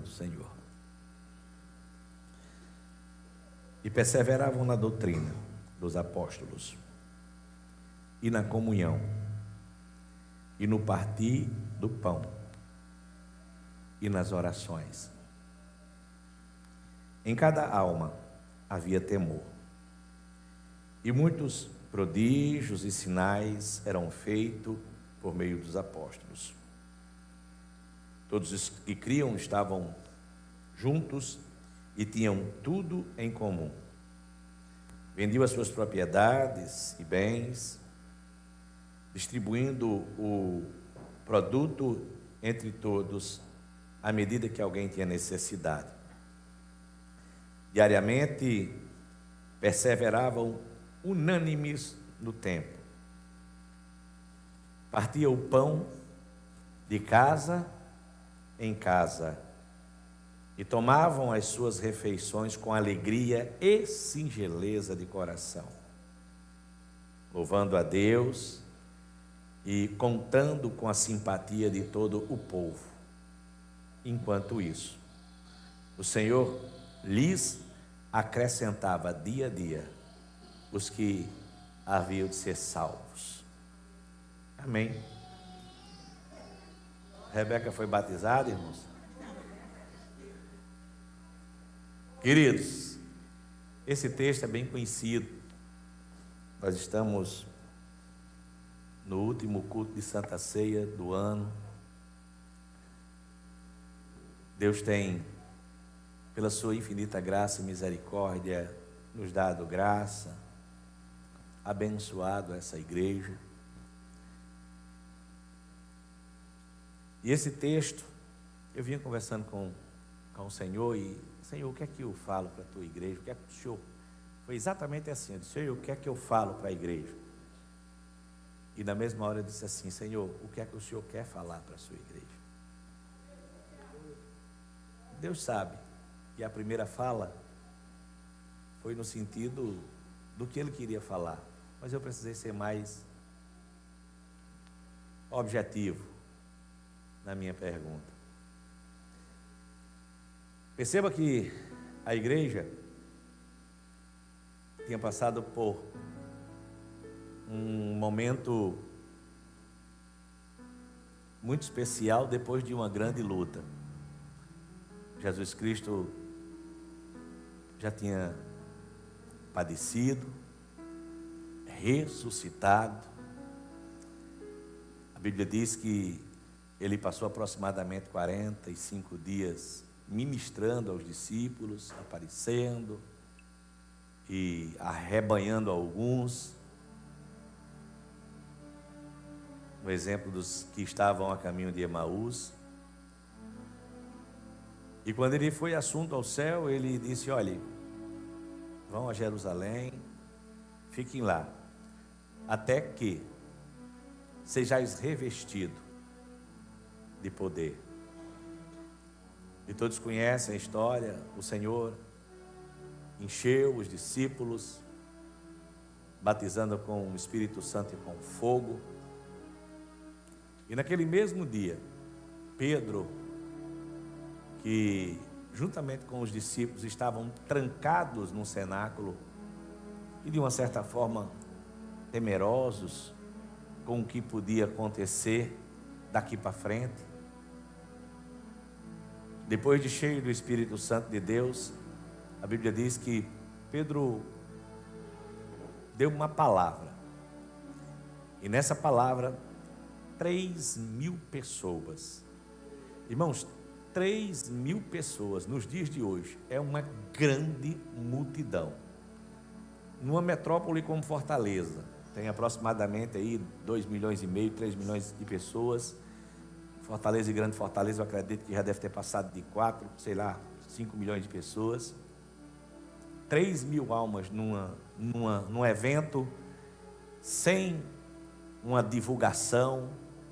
do Senhor. E perseveravam na doutrina dos apóstolos, e na comunhão, e no partir do pão, e nas orações. Em cada alma havia temor, e muitos prodígios e sinais eram feitos por meio dos apóstolos. Todos os que criam estavam juntos e tinham tudo em comum. Vendiam as suas propriedades e bens, distribuindo o produto entre todos, à medida que alguém tinha necessidade. Diariamente perseveravam unânimes no templo. Partia o pão de casa em casa e tomavam as suas refeições com alegria e singeleza de coração, louvando a Deus e contando com a simpatia de todo o povo. Enquanto isso, o Senhor lhes acrescentava dia a dia os que haviam de ser salvos. Amém. Rebeca foi batizada, irmãos? Queridos, esse texto é bem conhecido. Nós estamos no último culto de Santa Ceia do ano. Deus tem, pela sua infinita graça e misericórdia, nos dado graça, abençoado essa igreja. E esse texto, eu vinha conversando com o Senhor e, Senhor, o que é que eu falo para a tua igreja? O que é que o Senhor... Foi exatamente assim, eu disse, Senhor, o que é que eu falo para a igreja? E na mesma hora eu disse assim, Senhor, o que é que o Senhor quer falar para a sua igreja? Deus sabe que a primeira fala foi no sentido do que Ele queria falar, mas eu precisei ser mais objetivo na minha pergunta. Perceba que a igreja tinha passado por um momento muito especial depois de uma grande luta. Jesus Cristo já tinha padecido, ressuscitado. A Bíblia diz que Ele passou aproximadamente 45 dias ministrando aos discípulos, aparecendo e arrebanhando alguns. No exemplo dos que estavam a caminho de Emaús. E quando Ele foi assunto ao céu, Ele disse, olhe, vão a Jerusalém, fiquem lá, até que sejais revestidos de poder. E todos conhecem a história. O Senhor encheu os discípulos, batizando com o Espírito Santo e com fogo. E naquele mesmo dia, Pedro, que juntamente com os discípulos estavam trancados num cenáculo e de uma certa forma temerosos com o que podia acontecer daqui para frente, depois de cheio do Espírito Santo de Deus, a Bíblia diz que Pedro deu uma palavra, e nessa palavra 3.000 pessoas, irmãos, 3.000 pessoas nos dias de hoje é uma grande multidão. Numa metrópole como Fortaleza, tem aproximadamente aí 2,5 milhões, 3 milhões de pessoas. Fortaleza e Grande Fortaleza, eu acredito que já deve ter passado de 5 milhões de pessoas. 3.000 almas num evento, sem uma divulgação,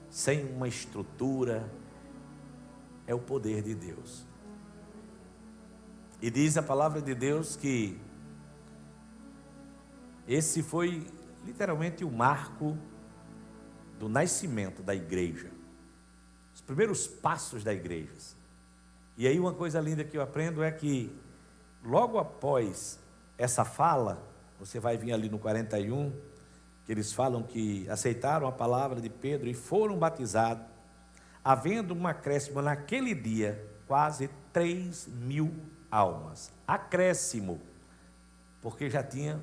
sem uma estrutura. É o poder de Deus. E diz a palavra de Deus que esse foi literalmente o marco do nascimento da igreja. Os primeiros passos da igreja. E aí uma coisa linda que eu aprendo é que, logo após essa fala, você vai vir ali no 41, que eles falam que aceitaram a palavra de Pedro e foram batizados, havendo um acréscimo naquele dia, quase 3.000 almas. Acréscimo, porque já tinha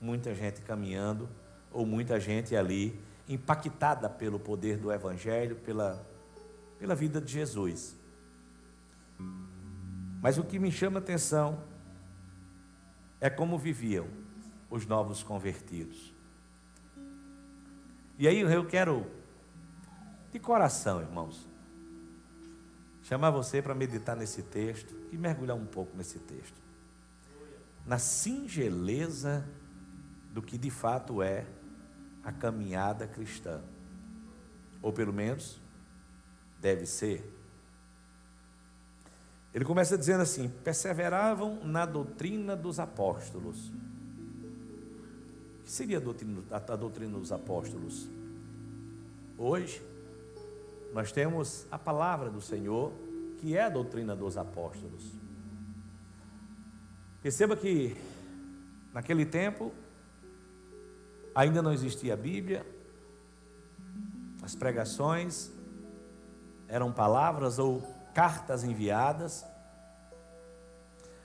muita gente caminhando, ou muita gente ali impactada pelo poder do Evangelho, pela vida de Jesus. Mas o que me chama a atenção é como viviam os novos convertidos. E aí eu quero, de coração, irmãos, chamar você para meditar nesse texto e mergulhar um pouco nesse texto, na singeleza do que de fato é a caminhada cristã, ou pelo menos deve ser. Ele começa dizendo assim: perseveravam na doutrina dos apóstolos. O que seria a doutrina dos apóstolos? Hoje nós temos a palavra do Senhor, que é a doutrina dos apóstolos. Perceba que naquele tempo ainda não existia a Bíblia, as pregações eram palavras ou cartas enviadas,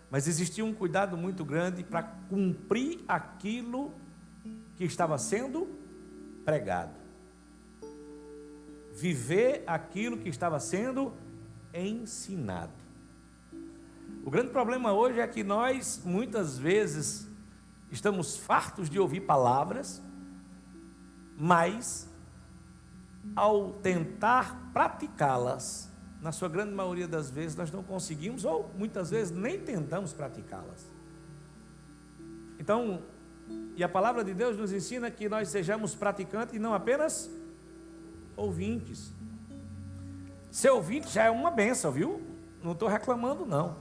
mas existia um cuidado muito grande para cumprir aquilo que estava sendo pregado, viver aquilo que estava sendo ensinado. O grande problema hoje é que nós, muitas vezes, estamos fartos de ouvir palavras, mas, ao tentar praticá-las, na sua grande maioria das vezes, nós não conseguimos, ou muitas vezes nem tentamos praticá-las. Então, e a palavra de Deus nos ensina que nós sejamos praticantes e não apenas ouvintes. Ser ouvinte já é uma bênção, viu? Não estou reclamando, não.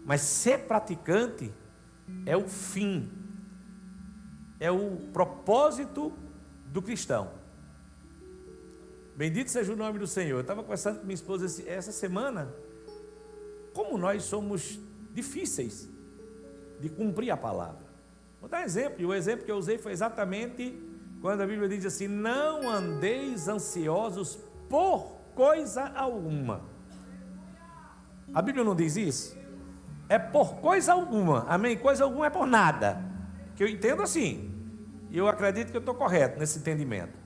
Mas ser praticante é o fim, é o propósito do cristão. Bendito seja o nome do Senhor. Eu estava conversando com minha esposa essa semana, como nós somos difíceis de cumprir a palavra. Vou dar um exemplo, e o exemplo que eu usei foi exatamente quando a Bíblia diz assim: não andeis ansiosos por coisa alguma. A Bíblia não diz isso? É por coisa alguma, amém? Coisa alguma é por nada, que eu entendo assim, e eu acredito que eu estou correto nesse entendimento.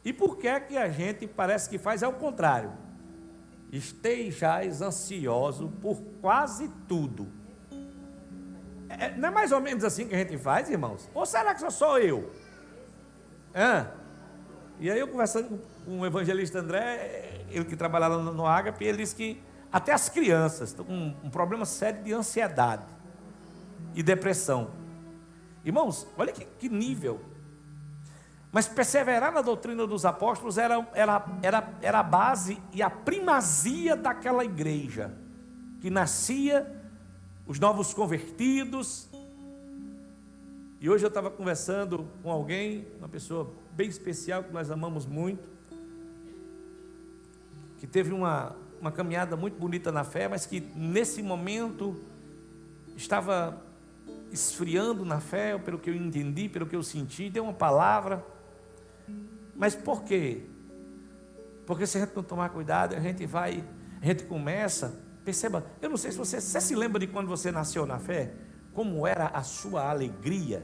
E por que é que a gente parece que faz ao contrário? Estejais ansioso por quase tudo. Não é mais ou menos assim que a gente faz, irmãos? Ou será que só sou eu? E aí eu conversando com o evangelista André, ele que trabalha lá no Ágape, ele disse que até as crianças estão com um problema sério de ansiedade e depressão. Irmãos, olha que nível. Mas perseverar na doutrina dos apóstolos era a base e a primazia daquela igreja, que nascia os novos convertidos. E hoje eu estava conversando com alguém, uma pessoa bem especial, que nós amamos muito, que teve uma caminhada muito bonita na fé, mas que nesse momento estava esfriando na fé, pelo que eu entendi, pelo que eu senti, deu uma palavra. Mas por quê? Porque se a gente não tomar cuidado, a gente começa, perceba, eu não sei se você se lembra de quando você nasceu na fé, como era a sua alegria.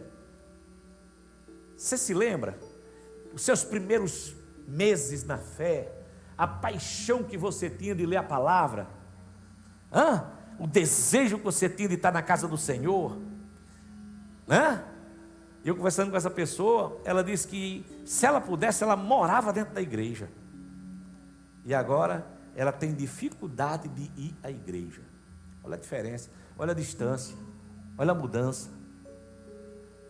Você se lembra? Os seus primeiros meses na fé, a paixão que você tinha de ler a palavra, o desejo que você tinha de estar na casa do Senhor, E eu conversando com essa pessoa, ela disse que se ela pudesse, ela morava dentro da igreja. E agora ela tem dificuldade de ir à igreja. Olha a diferença, olha a distância, olha a mudança.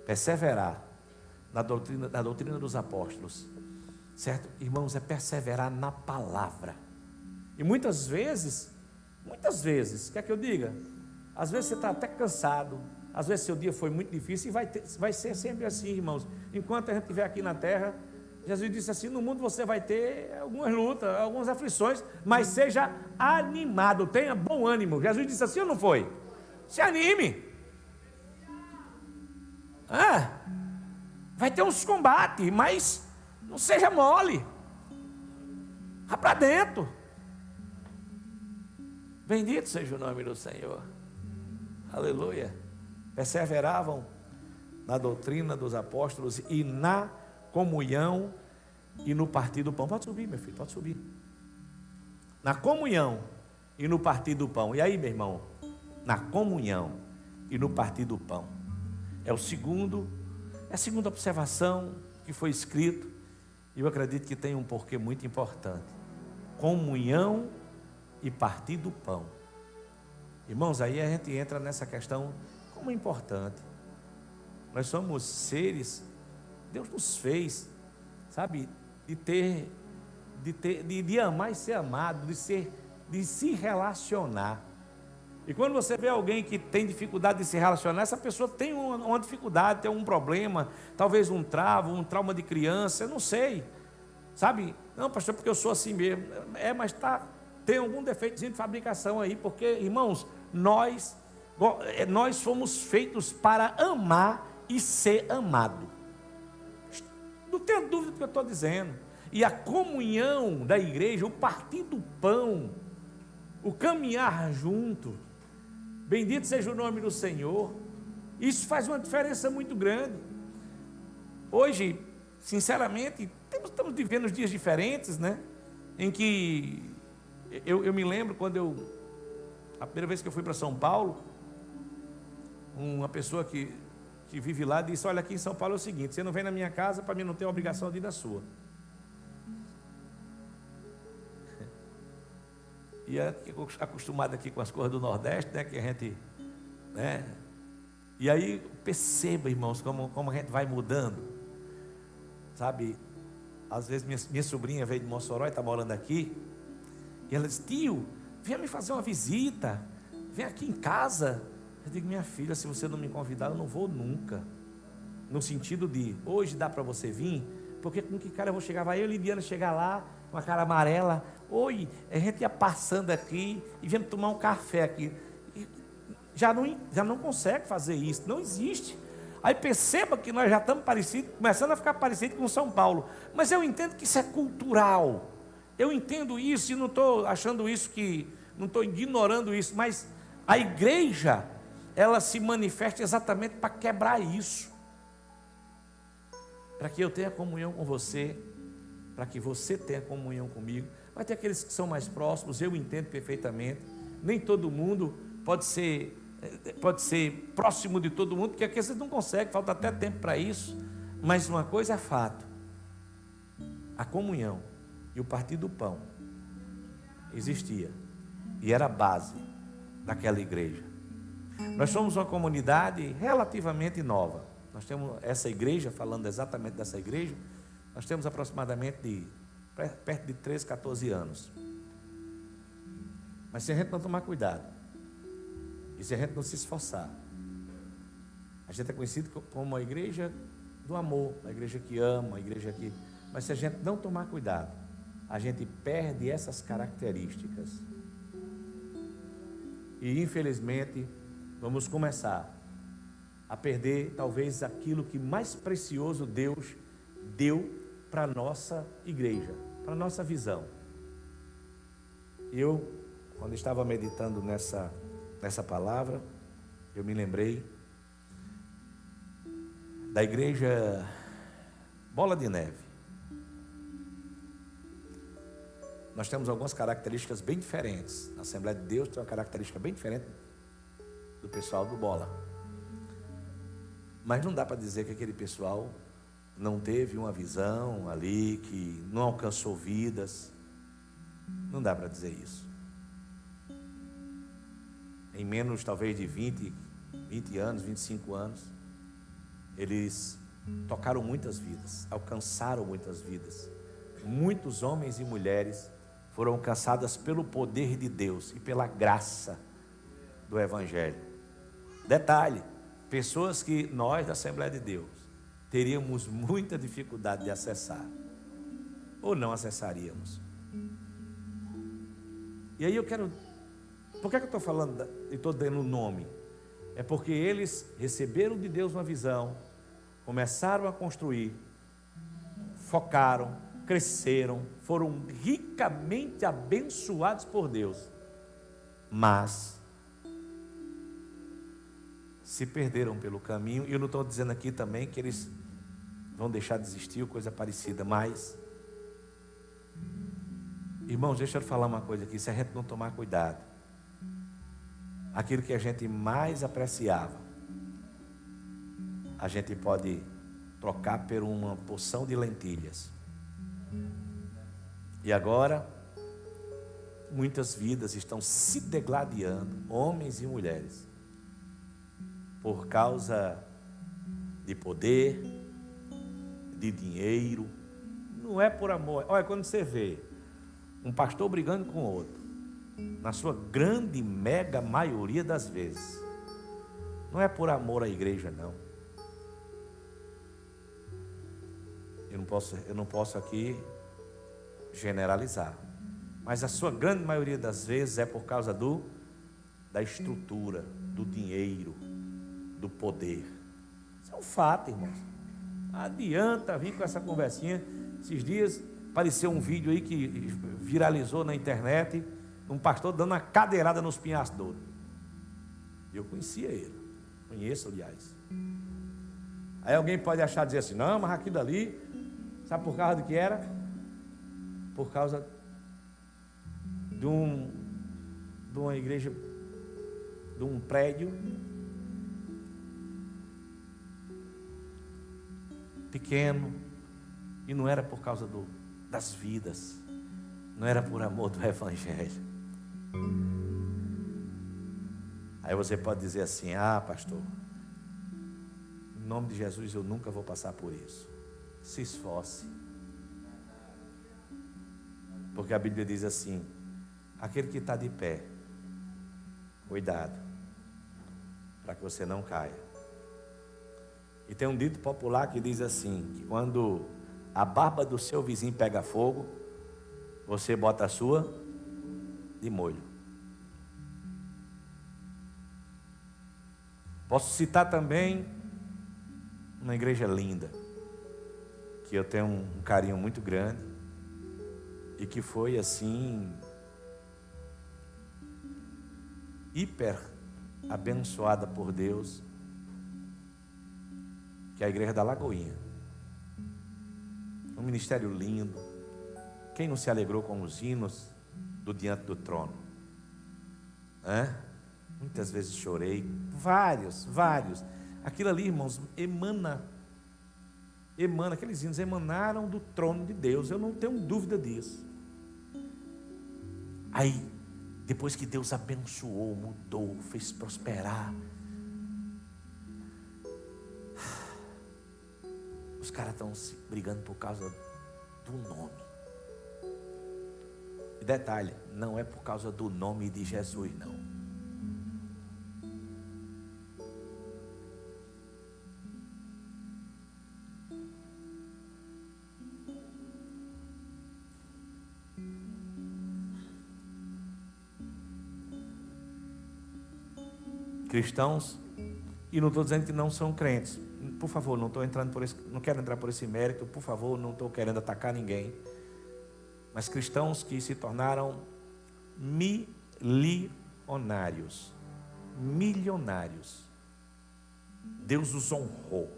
Perseverar na doutrina dos apóstolos, certo? Irmãos, é perseverar na palavra. E muitas vezes, quer que eu diga? Às vezes você está até cansado, às vezes seu dia foi muito difícil, e vai ser sempre assim, irmãos. Enquanto a gente estiver aqui na terra, Jesus disse assim: no mundo você vai ter algumas lutas, algumas aflições, mas seja animado, tenha bom ânimo. Jesus disse assim ou não foi? Se anime. Vai ter uns combates, mas não seja mole. Vá para dentro. Bendito seja o nome do Senhor. Aleluia. Perseveravam na doutrina dos apóstolos e na comunhão e no partir do pão. Pode subir, meu filho, pode subir. Na comunhão e no partir do pão. E aí, meu irmão? Na comunhão e no partir do pão. É a segunda observação que foi escrito. E eu acredito que tem um porquê muito importante. Comunhão e partir do pão. Irmãos, aí a gente entra nessa questão como é importante. Nós somos seres, Deus nos fez, sabe, de amar e ser amado, de se relacionar. E quando você vê alguém que tem dificuldade de se relacionar, essa pessoa tem uma dificuldade, tem um problema, talvez um trauma de criança, eu não sei, sabe? Não, pastor, porque eu sou assim mesmo. Mas tem algum defeitozinho de fabricação aí, porque, irmãos, nós fomos feitos para amar e ser amado. Não tenho dúvida do que eu estou dizendo. E a comunhão da igreja, o partir do pão, o caminhar junto, bendito seja o nome do Senhor, isso faz uma diferença muito grande. Hoje, sinceramente, estamos vivendo dias diferentes, né? Em que eu me lembro quando a primeira vez que eu fui para São Paulo, uma pessoa que vive lá disse: olha, aqui em São Paulo é o seguinte, você não vem na minha casa, para mim não tem a obrigação de ir na sua. E acostumado aqui com as coisas do Nordeste, né, que a gente, né, e aí perceba, irmãos, como a gente vai mudando, sabe? Às vezes minha sobrinha veio de Mossoró e está morando aqui, e ela disse: tio, venha me fazer uma visita, vem aqui em casa. Eu digo: minha filha, se você não me convidar, eu não vou nunca. No sentido de, hoje dá para você vir, porque com que cara eu vou chegar? Vai eu e Lidiana chegar lá, com a cara amarela: oi, a gente ia passando aqui e viemos tomar um café aqui. E já não consegue fazer isso, não existe. Aí perceba que nós já estamos parecidos, começando a ficar parecidos com São Paulo. Mas eu entendo que isso é cultural. Eu entendo isso e não estou achando isso não estou ignorando isso, mas a igreja, ela se manifesta exatamente para quebrar isso. Para que eu tenha comunhão com você, para que você tenha comunhão comigo. Vai ter aqueles que são mais próximos, eu entendo perfeitamente. Nem todo mundo pode ser próximo de todo mundo, porque aqui vocês não conseguem, falta até tempo para isso. Mas uma coisa é fato: a comunhão e o partir do pão existia e era a base daquela igreja. Nós somos uma comunidade relativamente nova. Nós temos essa igreja, falando exatamente dessa igreja, nós temos aproximadamente perto de 13, 14 anos. Mas se a gente não tomar cuidado, e se a gente não se esforçar, a gente é conhecido como a igreja do amor, a igreja que ama, a igreja que... Mas se a gente não tomar cuidado, a gente perde essas características. E infelizmente, vamos começar a perder talvez aquilo que mais precioso Deus deu para a nossa igreja, para a nossa visão. Eu, quando estava meditando nessa palavra, eu me lembrei da igreja Bola de Neve. Nós temos algumas características bem diferentes. A Assembleia de Deus tem uma característica bem diferente do pessoal do Bola. Mas não dá para dizer que aquele pessoal não teve uma visão ali, que não alcançou vidas. Não dá para dizer isso. Em menos talvez de 20 anos, 25 anos, eles tocaram muitas vidas, alcançaram muitas vidas. Muitos homens e mulheres foram alcançadas pelo poder de Deus e pela graça do Evangelho. Detalhe: pessoas que nós da Assembleia de Deus teríamos muita dificuldade de acessar. ou não acessaríamos. E aí eu quero... Por que eu estou falando e estou dando o nome? É porque eles receberam de Deus uma visão, começaram a construir, focaram, cresceram, foram ricamente abençoados por Deus, mas se perderam pelo caminho. E eu não estou dizendo aqui também que eles vão deixar de existir ou coisa parecida, mas, irmãos, deixa eu falar uma coisa aqui, se a gente não tomar cuidado, aquilo que a gente mais apreciava, a gente pode trocar por uma porção de lentilhas. E agora, muitas vidas estão se degladiando, homens e mulheres, por causa de poder, de dinheiro. Não é por amor. Olha, quando você vê um pastor brigando com outro, na sua grande, mega maioria das vezes, não é por amor à igreja, não. Eu não posso aqui generalizar, mas a sua grande maioria das vezes é por causa da estrutura, do dinheiro, do poder. Isso é um fato, irmãos. Não adianta vir com essa conversinha. Esses dias apareceu um vídeo aí que viralizou na internet, um pastor dando uma cadeirada nos pinhaços de ouro. Eu conhecia ele, conheço, aliás. Aí alguém pode achar, dizer assim, não, mas aquilo ali, sabe por causa do que era? Por causa de uma igreja, de um prédio pequeno, e não era por causa das vidas, não era por amor do evangelho. Aí você pode dizer assim, pastor, em nome de Jesus eu nunca vou passar por isso. Se esforce, porque a Bíblia diz assim, aquele que está de pé, cuidado, para que você não caia. E tem um dito popular que diz assim, que quando a barba do seu vizinho pega fogo, você bota a sua de molho. Posso citar também uma igreja linda, que eu tenho um carinho muito grande, e que foi assim, hiper abençoada por Deus, que é a igreja da Lagoinha. Um ministério lindo. Quem não se alegrou com os hinos do Diante do Trono? Muitas vezes chorei, vários. Aquilo ali, irmãos, emana, aqueles hinos emanaram do trono de Deus, eu não tenho dúvida disso. Aí, depois que Deus abençoou, mudou, fez prosperar, os caras estão se brigando por causa do nome. E detalhe, não é por causa do nome de Jesus, não. Cristãos, e não estou dizendo que não são crentes, por favor, não quero entrar por esse mérito, por favor, não estou querendo atacar ninguém, mas cristãos que se tornaram milionários, Deus os honrou,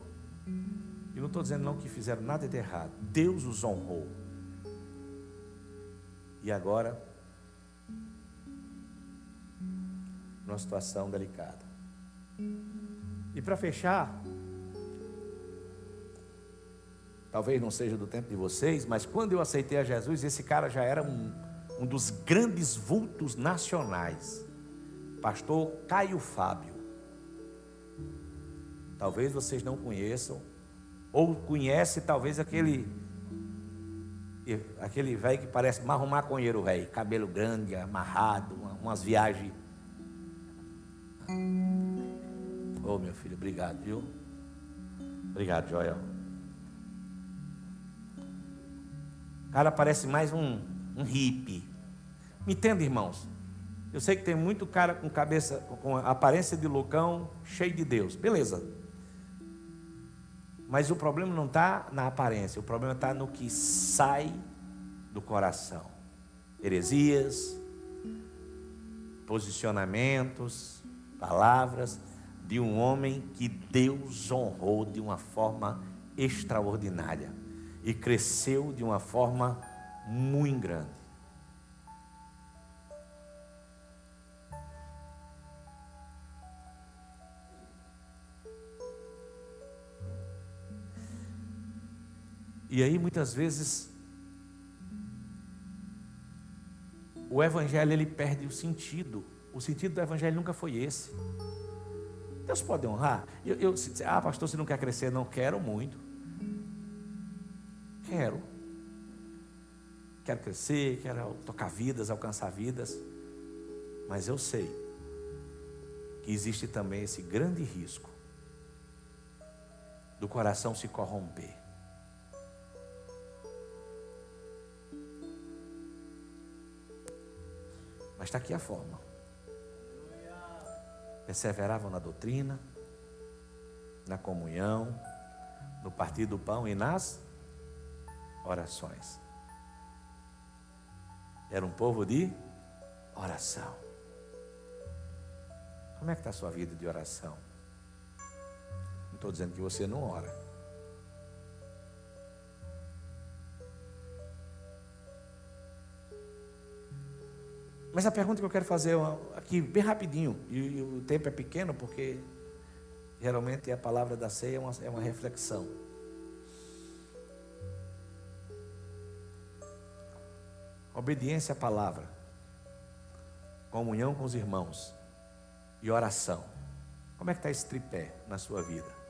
e não estou dizendo não que fizeram nada de errado, Deus os honrou, e agora, numa situação delicada. E para fechar, talvez não seja do tempo de vocês, mas quando eu aceitei a Jesus, esse cara já era um dos grandes vultos nacionais, pastor Caio Fábio. Talvez vocês não conheçam, ou conhece talvez aquele velho que parece mais um maconheiro velho, cabelo grande, amarrado, umas viagens. Oh, meu filho, obrigado, viu? Obrigado, Joel. cara parece mais um hippie. Me entenda, irmãos? Eu sei que tem muito cara com cabeça, com aparência de loucão, cheio de Deus. Beleza. Mas o problema não está na aparência, o problema está no que sai do coração. Heresias, posicionamentos, palavras de um homem que Deus honrou de uma forma extraordinária e cresceu de uma forma muito grande. E aí muitas vezes o evangelho ele perde o sentido. O sentido do evangelho nunca foi esse. Deus pode honrar. Pastor, você não quer crescer? Não, quero muito. Quero crescer, quero tocar vidas, alcançar vidas. Mas eu sei que existe também esse grande risco do coração se corromper. Mas está aqui a forma. Perseveravam na doutrina, na comunhão, no partir do pão e nas orações. Era um povo de oração. Como é que está a sua vida de oração? Não estou dizendo que você não ora. Mas a pergunta que eu quero fazer aqui, bem rapidinho, e o tempo é pequeno, porque geralmente a palavra da ceia é uma reflexão. Obediência à palavra, comunhão com os irmãos e oração. Como é que está esse tripé na sua vida?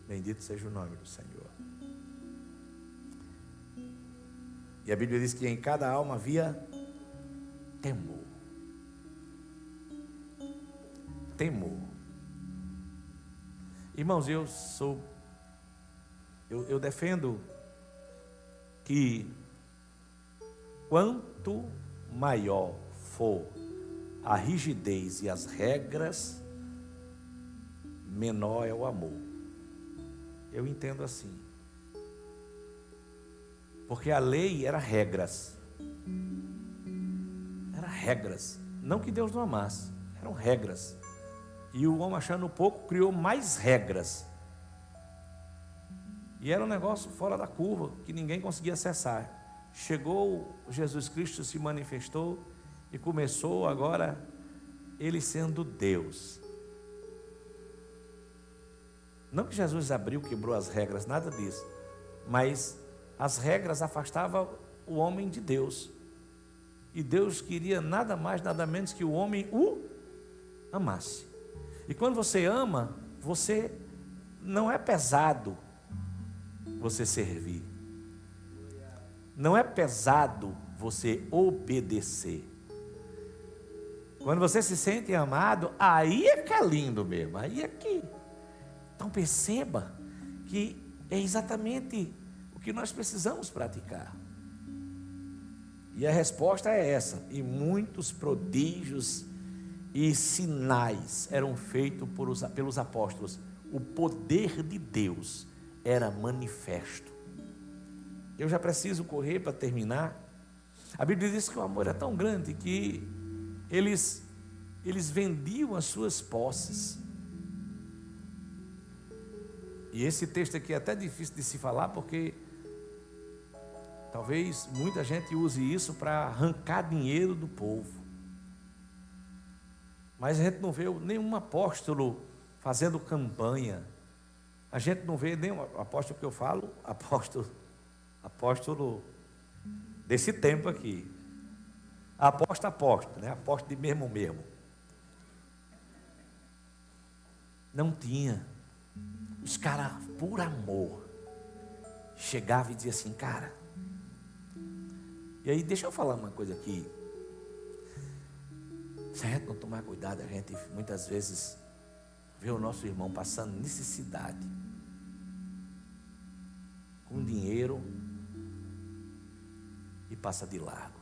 Bendito seja o nome do Senhor. E a Bíblia diz que em cada alma havia temor. Temor. Irmãos, eu defendo que quanto maior for a rigidez e as regras, menor é o amor. Eu entendo assim. Porque a lei era regras. Era regras. Não que Deus não amasse, eram regras. E o homem, achando pouco, criou mais regras. E era um negócio fora da curva, que ninguém conseguia acessar. Chegou Jesus Cristo, se manifestou e começou agora ele sendo Deus. Não que Jesus abriu, quebrou as regras, nada disso. Mas as regras afastavam o homem de Deus. E Deus queria nada mais, nada menos que o homem o amasse. E quando você ama, você não é pesado você servir. Não é pesado você obedecer. Quando você se sente amado, aí é que é lindo mesmo, aí é que... Então perceba que é exatamente o que nós precisamos praticar. E a resposta é essa. E muitos prodígios e sinais eram feitos pelos apóstolos. O poder de Deus era manifesto. Eu já preciso correr para terminar. A Bíblia diz que o amor é tão grande que eles vendiam as suas posses. E esse texto aqui é até difícil de se falar, porque talvez muita gente use isso para arrancar dinheiro do povo. Mas a gente não vê nenhum apóstolo fazendo campanha. A gente não vê nenhum apóstolo que eu falo, apóstolo desse tempo aqui. Apóstolo, né? Apóstolo de mesmo. Não tinha. Os caras, por amor, chegavam e diziam assim, cara. E aí, deixa eu falar uma coisa aqui. Se a gente não tomar cuidado, a gente muitas vezes vê o nosso irmão passando necessidade, com dinheiro, e passa de largo.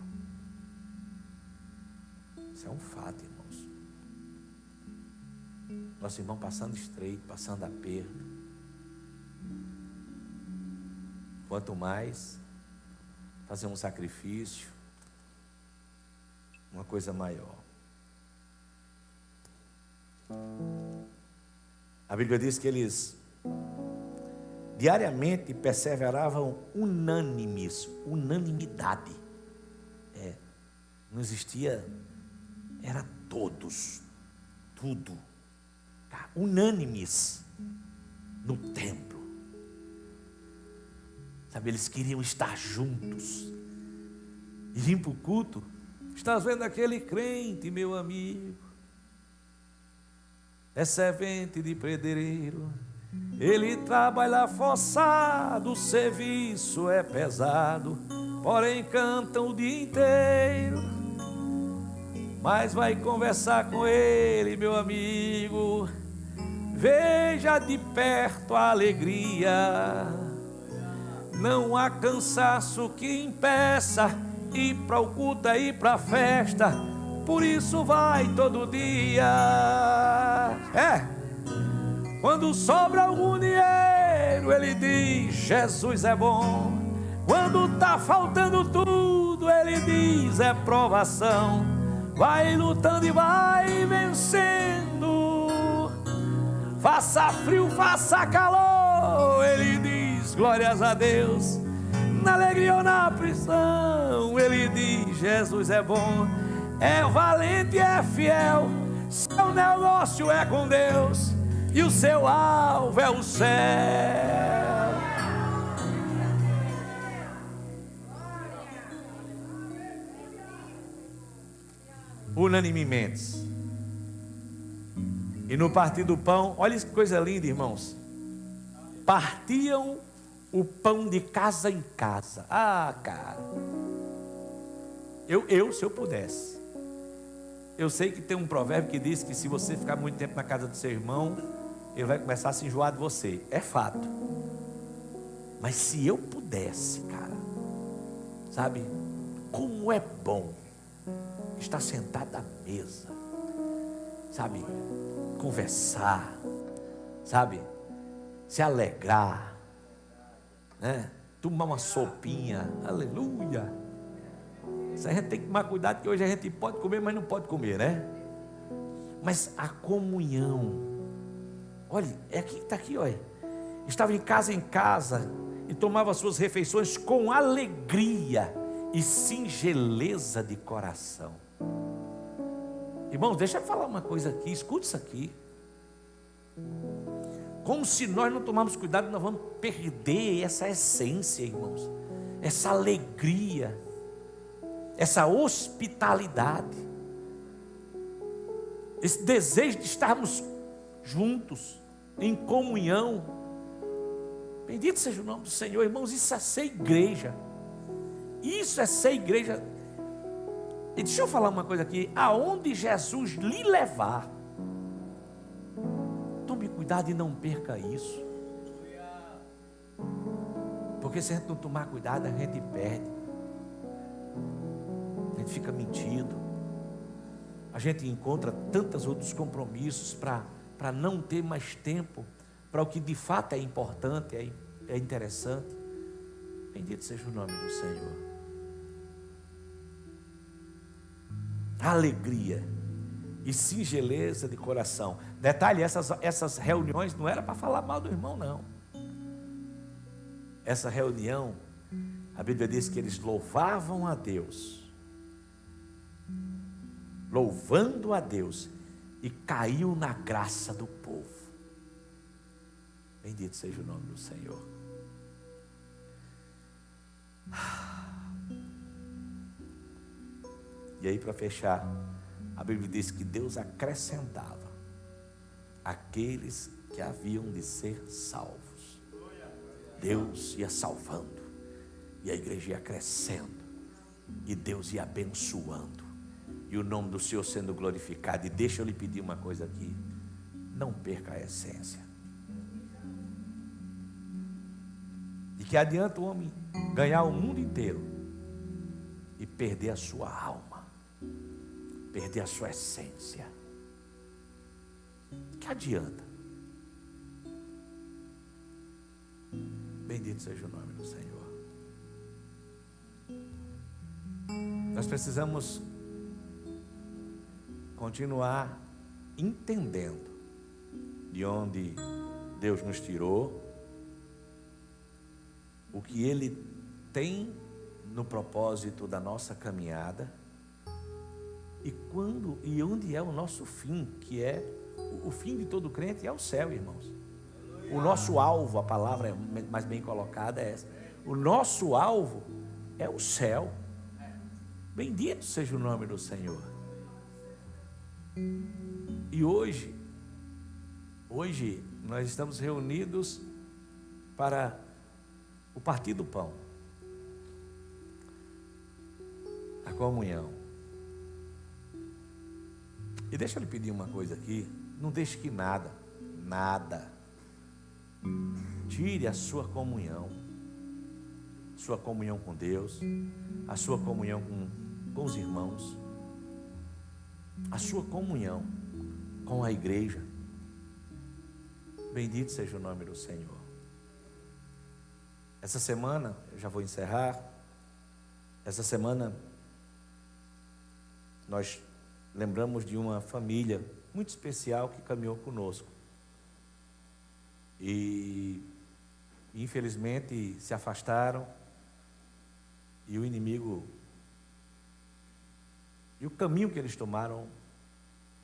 Isso é um fato, irmãos. Nosso irmão passando estreito, passando aperto. Quanto mais fazer um sacrifício, uma coisa maior. A Bíblia diz que eles diariamente perseveravam unânimes, unanimidade. Não existia, era todos, tudo, unânimes no templo. Sabe, eles queriam estar juntos. E vir para o culto. Estás vendo aquele crente, meu amigo? É servente de pedreiro. Ele trabalha forçado, o serviço é pesado, porém canta o dia inteiro. Mas vai conversar com ele, meu amigo. Veja de perto a alegria. Não há cansaço que impeça ir para o culto, ir para a festa. Por isso vai todo dia. Quando sobra algum dinheiro, ele diz: Jesus é bom. Quando está faltando tudo, ele diz: é provação. Vai lutando e vai vencendo. Faça frio, faça calor, ele diz: glórias a Deus. Na alegria ou na prisão, ele diz: Jesus é bom. É valente, é fiel. Seu negócio é com Deus e o seu alvo é o céu. Unanimemente. E no partir do pão, olha que coisa linda, irmãos. Partiam o pão de casa em casa. Ah, cara. Se eu pudesse. Eu sei que tem um provérbio que diz que se você ficar muito tempo na casa do seu irmão, ele vai começar a se enjoar de você. É fato. Mas se eu pudesse, cara, sabe, como é bom estar sentado à mesa, sabe, conversar, sabe, se alegrar, né? Tomar uma sopinha, aleluia. Isso a gente tem que tomar cuidado, que hoje a gente pode comer, mas não pode comer, né? Mas a comunhão, olha, está aqui, olha. Estava em casa e tomava suas refeições com alegria e singeleza de coração. Irmãos, deixa eu falar uma coisa aqui, escute isso aqui. Como se nós não tomarmos cuidado, nós vamos perder essa essência, irmãos. Essa alegria, essa hospitalidade, esse desejo de estarmos juntos, em comunhão. Bendito seja o nome do Senhor, irmãos. Isso é ser igreja. Isso é ser igreja. E deixa eu falar uma coisa aqui. Aonde Jesus lhe levar, tome cuidado e não perca isso. Porque se a gente não tomar cuidado, a gente perde. A gente fica mentido. A gente encontra tantos outros compromissos para não ter mais tempo para o que de fato é importante, é interessante. Bendito seja o nome do Senhor. Alegria e singeleza de coração. Detalhe, essas reuniões não era para falar mal do irmão, não. Essa reunião, a Bíblia diz que eles louvavam a Deus, louvando a Deus, e caiu na graça do povo. Bendito seja o nome do Senhor. E aí, para fechar, a Bíblia diz que Deus acrescentava aqueles que haviam de ser salvos. Deus ia salvando, e a igreja ia crescendo, e Deus ia abençoando. e o nome do Senhor sendo glorificado. E deixa eu lhe pedir uma coisa aqui: não perca a essência. De que adianta o homem ganhar o mundo inteiro e perder a sua alma, perder a sua essência? Que adianta? Bendito seja o nome do Senhor. Nós precisamos continuar entendendo de onde Deus nos tirou, o que Ele tem no propósito da nossa caminhada, e quando e onde é o nosso fim, que é o fim de todo crente, é o céu, irmãos. O nosso alvo, a palavra mais bem colocada é essa: o nosso alvo é o céu. Bendito seja o nome do Senhor. E hoje nós estamos reunidos para o partir do pão, a comunhão. E deixa eu lhe pedir uma coisa aqui: não deixe que nada tire a sua comunhão com Deus, a sua comunhão com os irmãos, a sua comunhão com a igreja. Bendito seja o nome do Senhor. Essa semana, eu já vou encerrar, essa semana nós lembramos de uma família muito especial que caminhou conosco. E infelizmente se afastaram, e o inimigo, e o caminho que eles tomaram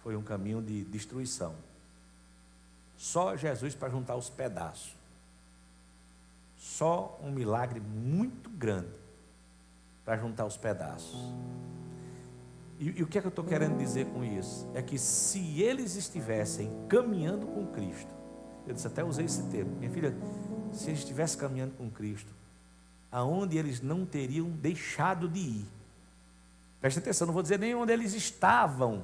foi um caminho de destruição. Só Jesus para juntar os pedaços. Só um milagre muito grande para juntar os pedaços. E o que é que eu estou querendo dizer com isso? É que se eles estivessem caminhando com Cristo, eu disse, até usei esse termo, minha filha, se eles estivessem caminhando com Cristo, aonde eles não teriam deixado de ir. Preste atenção, não vou dizer nem onde eles estavam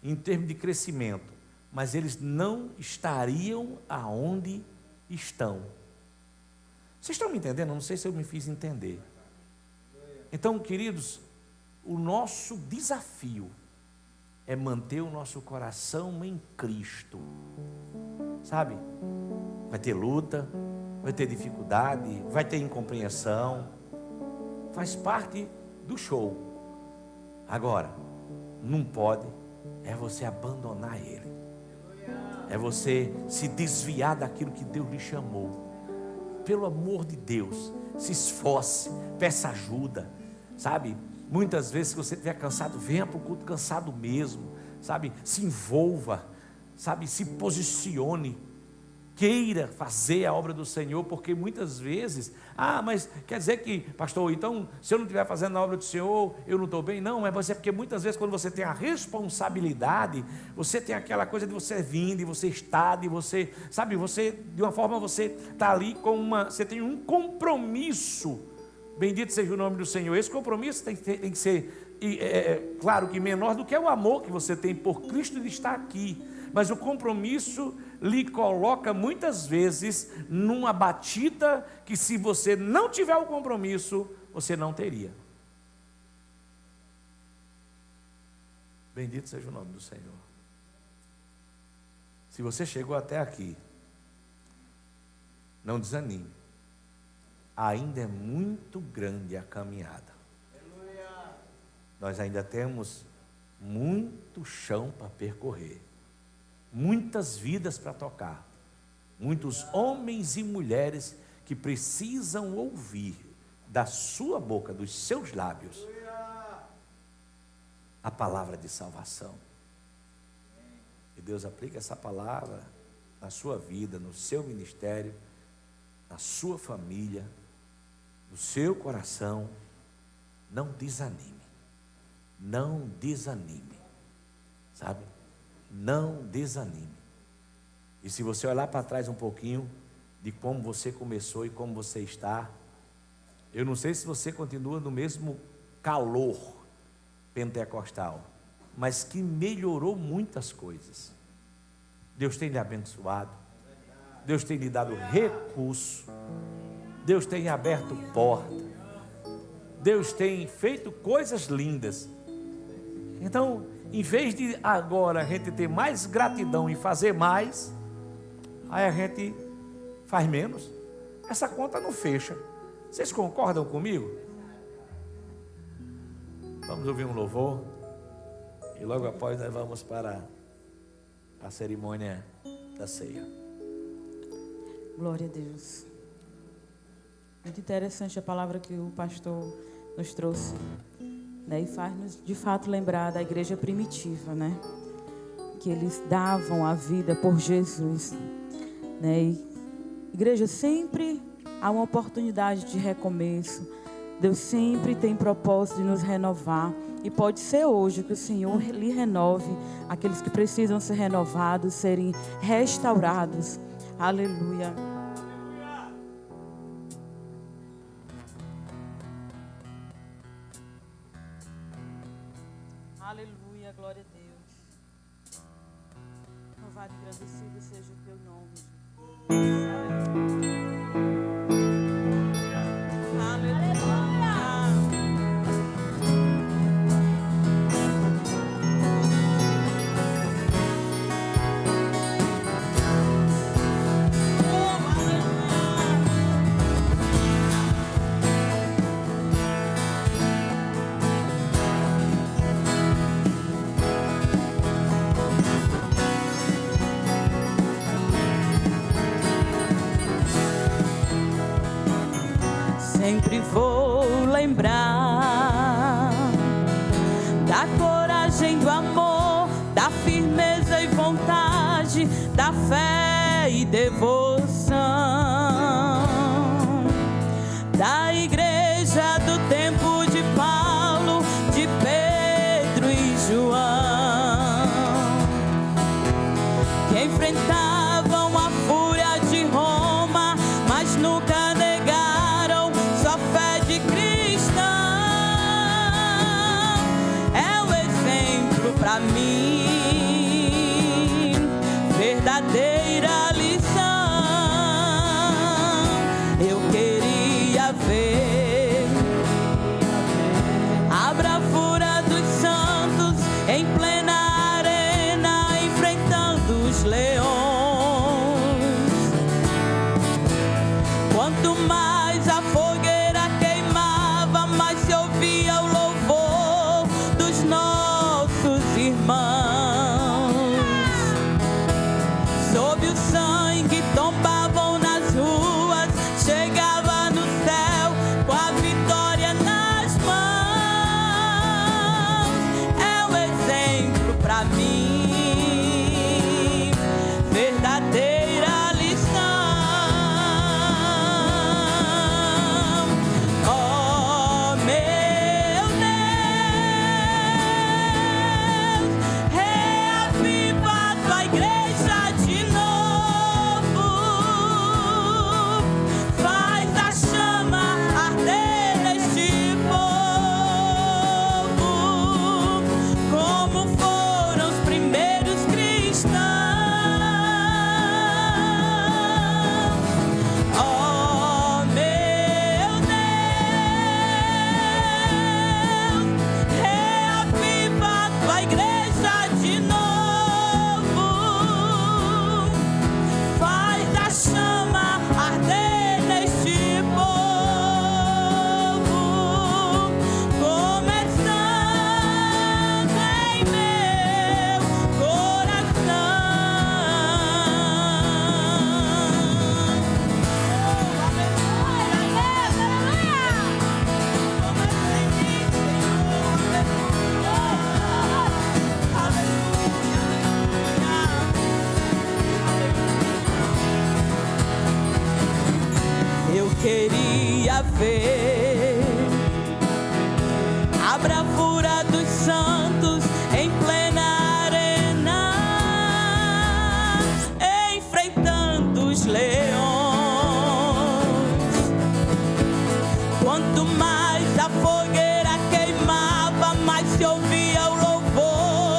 em termos de crescimento, mas eles não estariam aonde estão. Vocês estão me entendendo? Não sei se eu me fiz entender. Então, queridos, o nosso desafio é manter o nosso coração em Cristo. Sabe? Vai ter luta, vai ter dificuldade, vai ter incompreensão. Faz parte do show. Agora, não pode é você abandonar Ele. É você se desviar daquilo que Deus lhe chamou. Pelo amor de Deus, se esforce, peça ajuda, sabe? Muitas vezes, se você estiver cansado, venha para o culto cansado mesmo, sabe? Se envolva, sabe? Se posicione, queira fazer a obra do Senhor, porque muitas vezes, mas quer dizer que, pastor, então, se eu não estiver fazendo a obra do Senhor, eu não estou bem? Não, é porque muitas vezes, quando você tem a responsabilidade, você tem aquela coisa de você vir, de você estar, de você, sabe, você, de uma forma, você está ali você tem um compromisso. Bendito seja o nome do Senhor. Esse compromisso tem que ser, claro que menor do que o amor que você tem por Cristo de estar aqui. Mas o compromisso lhe coloca muitas vezes numa batida que, se você não tiver o compromisso, você não teria. Bendito seja o nome do Senhor. Se você chegou até aqui, não desanime. Ainda é muito grande a caminhada. Nós ainda temos muito chão para percorrer. Muitas vidas para tocar, muitos homens e mulheres que precisam ouvir da sua boca, dos seus lábios, a palavra de salvação. E Deus aplica essa palavra na sua vida, no seu ministério, na sua família, no seu coração. Não desanime, não desanime, sabe? Não desanime. E se você olhar para trás um pouquinho de como você começou e como você está, eu não sei se você continua no mesmo calor pentecostal, mas que melhorou muitas coisas. Deus tem lhe abençoado, Deus tem lhe dado recurso, Deus tem aberto porta, Deus tem feito coisas lindas. Então, em vez de agora a gente ter mais gratidão e fazer mais, aí a gente faz menos, essa conta não fecha. Vocês concordam comigo? Vamos ouvir um louvor e logo após nós vamos para a cerimônia da ceia. Glória a Deus. Muito interessante a palavra que o pastor nos trouxe, né? E faz-nos de fato lembrar da igreja primitiva, né? Que eles davam a vida por Jesus, né? E igreja, sempre há uma oportunidade de recomeço. Deus sempre tem propósito de nos renovar. E pode ser hoje que o Senhor lhe renove aqueles que precisam ser renovados, serem restaurados. Aleluia. Aleluia, glória a Deus. Louvado e agradecido seja o teu nome. Sempre vou lembrar da coragem, do amor, da firmeza e vontade, da fé e devoção, da igreja do tempo de Paulo, de Pedro e João, que enfrentavam a fúria de Roma, mas nunca negaram sua fé de cristão. É o exemplo para mim, verdadeira lição. Eu queria ver a bravura dos santos em plena arena, enfrentando os leões. Quanto mais a fogueira queimava, mais se ouvia o louvor dos nossos irmãos. Sob o sangue tombavam nas ruas, chegava no céu com a vitória nas mãos. É um exemplo para mim, verdadeira lição. Oh, meu Deus, reaviva tua igreja de novo. Faz a chama arder neste povo, como foram os primeiros cristãos. Oh, meu Deus, reaviva tua igreja de novo. Faz a chama arder neste povo, começando em meu coração. Eu queria ver a bravura dos santos em plena arena, enfrentando os leões. Quanto mais a fogueira queimava, mais se ouvia o louvor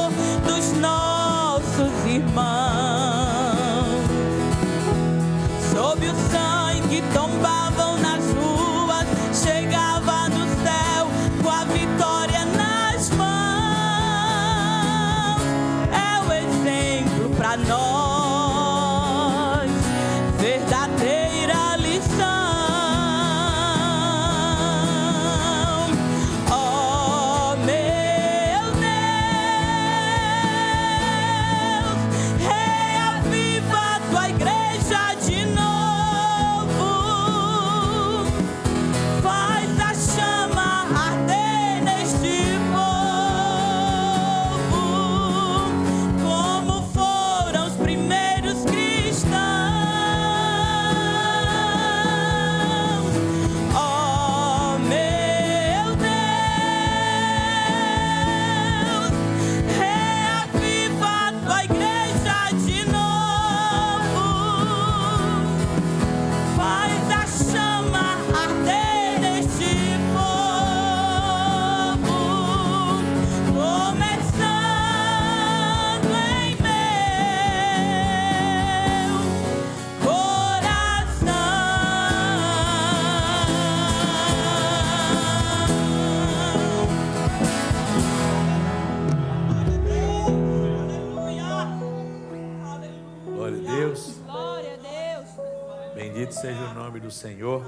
nome do Senhor.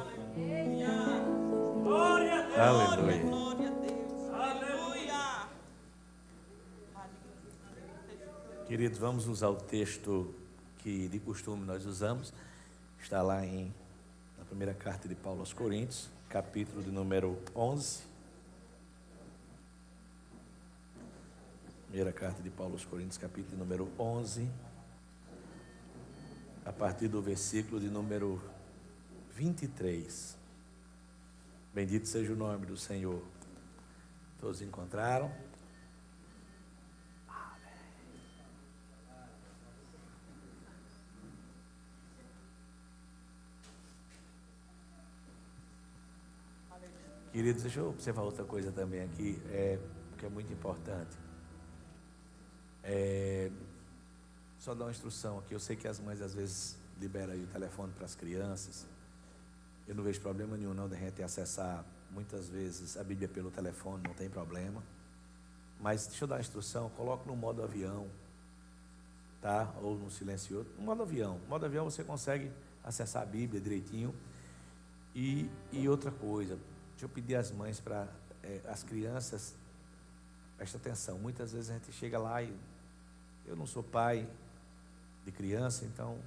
Glória a Deus. Aleluia. Glória a Deus. Aleluia. Queridos, vamos usar o texto que de costume nós usamos. Está lá na primeira carta de Paulo aos Coríntios, capítulo de número 11. Primeira carta de Paulo aos Coríntios, capítulo de número 11. A partir do versículo de número 23. Bendito seja o nome do Senhor. Todos encontraram? Queridos, deixa eu observar outra coisa também aqui, que é muito importante. Só dar uma instrução aqui. Eu sei que as mães às vezes liberam aí o telefone para as crianças. Eu não vejo problema nenhum não de a gente acessar muitas vezes a Bíblia pelo telefone, não tem problema. Mas deixa eu dar uma instrução, coloque no modo avião, tá? Ou no silencioso. No modo avião. No modo avião você consegue acessar a Bíblia direitinho. E outra coisa, deixa eu pedir às mães para as crianças, presta atenção, muitas vezes a gente chega lá e eu não sou pai de criança, então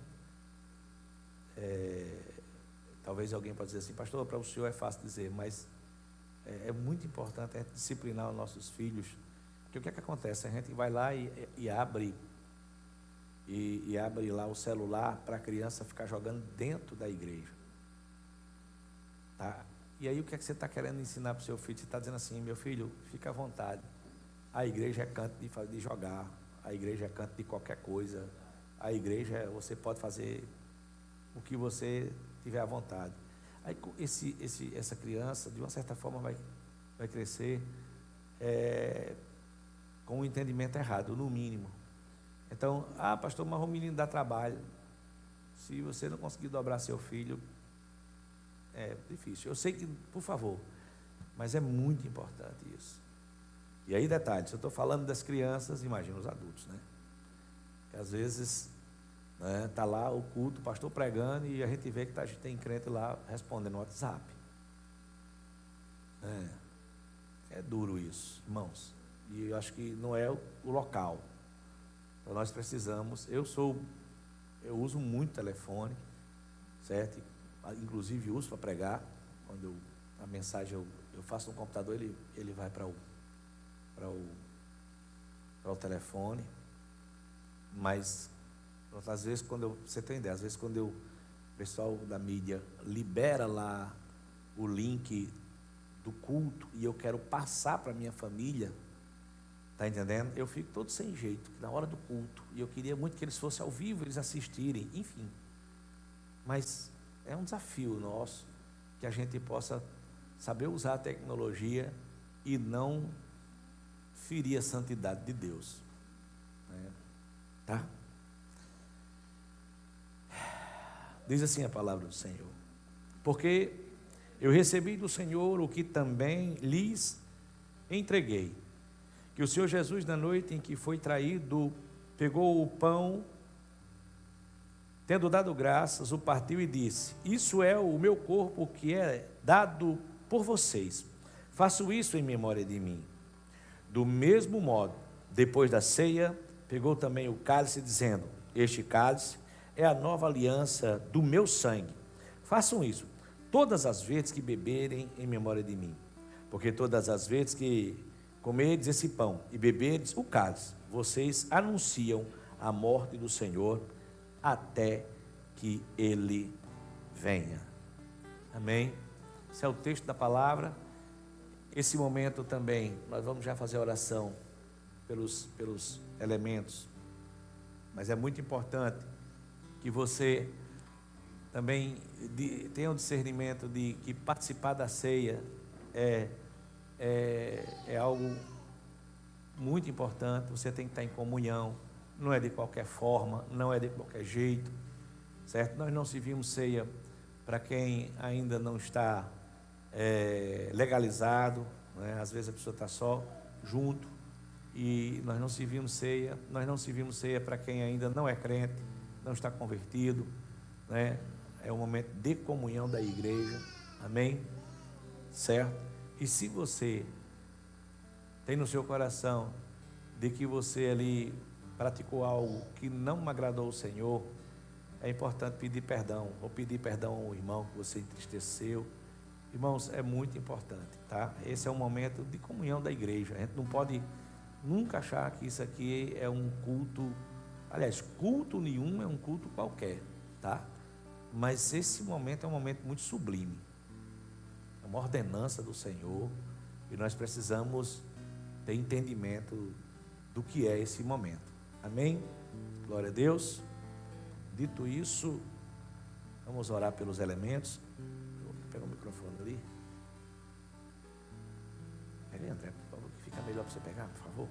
talvez alguém possa dizer assim, pastor, para o senhor é fácil dizer, mas é muito importante a gente disciplinar os nossos filhos, porque o que é que acontece? A gente vai lá e abre lá o celular para a criança ficar jogando dentro da igreja, tá? E aí o que é que você está querendo ensinar para o seu filho? Você está dizendo assim, meu filho, fica à vontade, a igreja é canto de jogar, a igreja é canto de qualquer coisa, a igreja você pode fazer o que você tiver à vontade. Aí essa criança, de uma certa forma, vai crescer com um entendimento errado, no mínimo. Então, pastor, mas o menino dá trabalho. Se você não conseguir dobrar seu filho, é difícil. Eu sei que, por favor, mas é muito importante isso. E aí, detalhe, se eu estou falando das crianças, imagina os adultos, né? Que às vezes tá lá o culto, o pastor pregando e a gente vê que tem crente lá respondendo no WhatsApp. É duro isso, irmãos. E eu acho que não é o local. Então nós precisamos, eu uso muito telefone, certo? Inclusive uso para pregar, quando a mensagem eu faço no computador, ele vai para o telefone, mas às vezes você tem ideia, às vezes quando o pessoal da mídia libera lá o link do culto e eu quero passar para minha família, tá entendendo? Eu fico todo sem jeito, na hora do culto, e eu queria muito que eles fossem ao vivo, eles assistirem, enfim, mas é um desafio nosso, que a gente possa saber usar a tecnologia e não ferir a santidade de Deus, né? Tá? Diz assim a palavra do Senhor: porque eu recebi do Senhor o que também lhes entreguei, que o Senhor Jesus, na noite em que foi traído, pegou o pão, tendo dado graças, o partiu e disse: isso é o meu corpo que é dado por vocês, faço isso em memória de mim. Do mesmo modo, depois da ceia, pegou também o cálice, dizendo: este cálice é a nova aliança do meu sangue. Façam isso todas as vezes que beberem em memória de mim. Porque todas as vezes que comerdes esse pão e beberdes o cálice, vocês anunciam a morte do Senhor até que Ele venha. Amém? Esse é o texto da palavra. Esse momento também, nós vamos já fazer a oração pelos elementos. Mas é muito importante que você também tenha o discernimento de que participar da ceia é algo muito importante. Você tem que estar em comunhão, não é de qualquer forma, não é de qualquer jeito, certo? Nós não servimos ceia para quem ainda não está legalizado, né? Às vezes a pessoa está só junto, e nós não servimos ceia para quem ainda não é crente, não está convertido, né? é um momento de comunhão da igreja. Amém? Certo? E se você tem no seu coração de que você ali praticou algo que não agradou ao Senhor, é importante pedir perdão, ou pedir perdão ao irmão que você entristeceu. Irmãos, é muito importante, tá? Esse é um momento de comunhão da igreja. A gente não pode nunca achar que isso aqui é um culto. Aliás, culto nenhum é um culto qualquer, tá? Mas esse momento é um momento muito sublime. É uma ordenança do Senhor e nós precisamos ter entendimento do que é esse momento. Amém? Glória a Deus. Dito isso, vamos orar pelos elementos. Vou pegar o microfone ali. Pega aí, André, por favor, que fica melhor para você pegar, por favor.